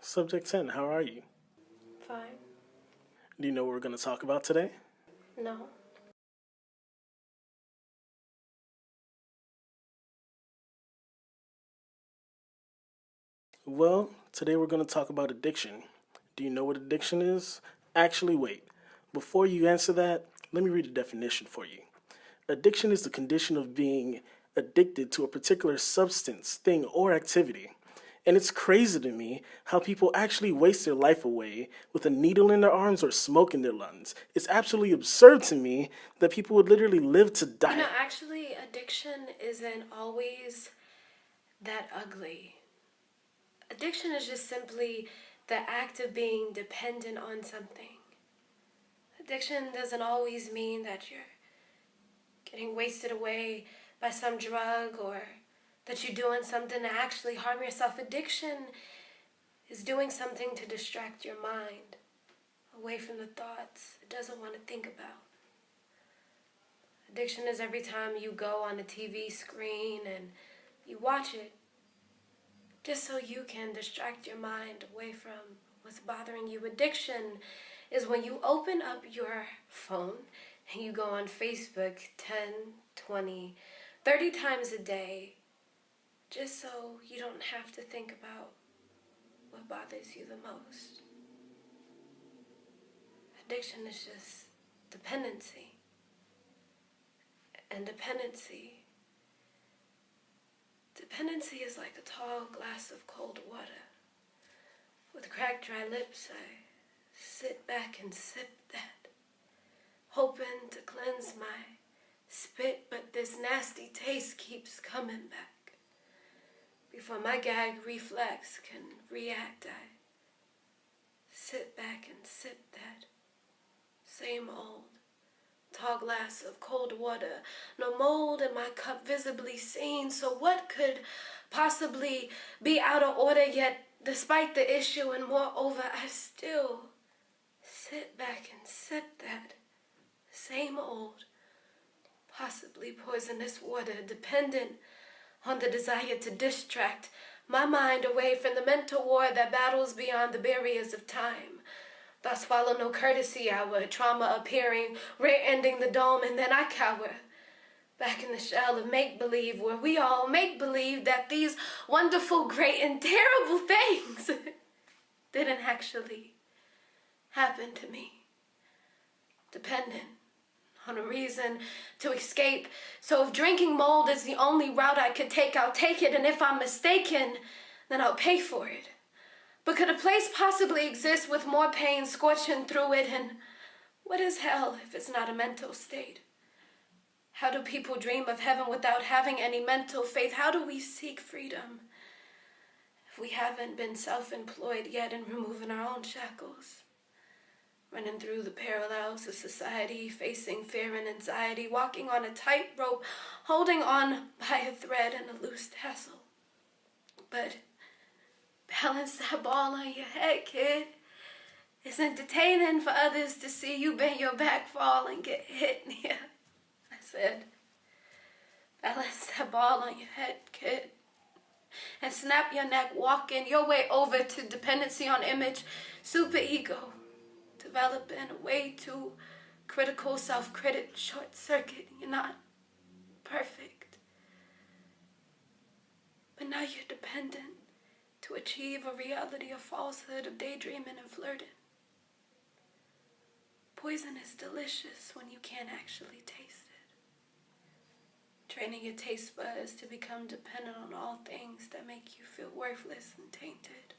Subject 10, how are you? Fine. Do you know what we're going to talk about today? No. Well, today we're going to talk about addiction. Do you know what addiction is? Actually, wait. Before you answer that, let me read the definition for you. Addiction is the condition of being addicted to a particular substance, thing, or activity. And it's crazy to me how people actually waste their life away with a needle in their arms or smoke in their lungs. It's absolutely absurd to me that people would literally live to die. Actually, addiction isn't always that ugly. Addiction is just simply the act of being dependent on something. Addiction doesn't always mean that you're getting wasted away by some drug or that you're doing something to actually harm yourself. Addiction is doing something to distract your mind away from the thoughts it doesn't want to think about. Addiction is every time you go on a TV screen and you watch it just so you can distract your mind away from what's bothering you. Addiction is when you open up your phone and you go on Facebook 10, 20, 30 times a day just so you don't have to think about what bothers you the most. Addiction is just dependency. And dependency is like a tall glass of cold water. With cracked, dry lips, I sit back and sip that, hoping to cleanse my spit, but this nasty taste keeps coming back. Before my gag reflex can react, I sit back and sip that same old tall glass of cold water. No mold in my cup visibly seen, so what could possibly be out of order? Yet, despite the issue and moreover, I still sit back and sip that same old, possibly poisonous water, dependent on the desire to distract my mind away from the mental war that battles beyond the barriers of time. Thus follow no courtesy hour, trauma appearing, rear-ending the dome, and then I cower back in the shell of make-believe, where we all make believe that these wonderful, great, and terrible things didn't actually happen to me. Dependent on a reason to escape. So if drinking mold is the only route I could take, I'll take it, and if I'm mistaken, then I'll pay for it. But could a place possibly exist with more pain scorching through it? And what is hell if it's not a mental state? How do people dream of heaven without having any mental faith? How do we seek freedom if we haven't been self-employed yet in removing our own shackles? Running through the parallels of society, facing fear and anxiety, walking on a tightrope, holding on by a thread and a loose tassel. But balance that ball on your head, kid. It's entertaining for others to see you bend your back, fall, and get hit. Yeah, I said, balance that ball on your head, kid. And snap your neck, walking your way over to dependency on image, superego, developing a way too critical, self-critic, short circuit. You're not perfect. But now you're dependent to achieve a reality of falsehood, of daydreaming and flirting. Poison is delicious when you can't actually taste it. Training your taste buds to become dependent on all things that make you feel worthless and tainted.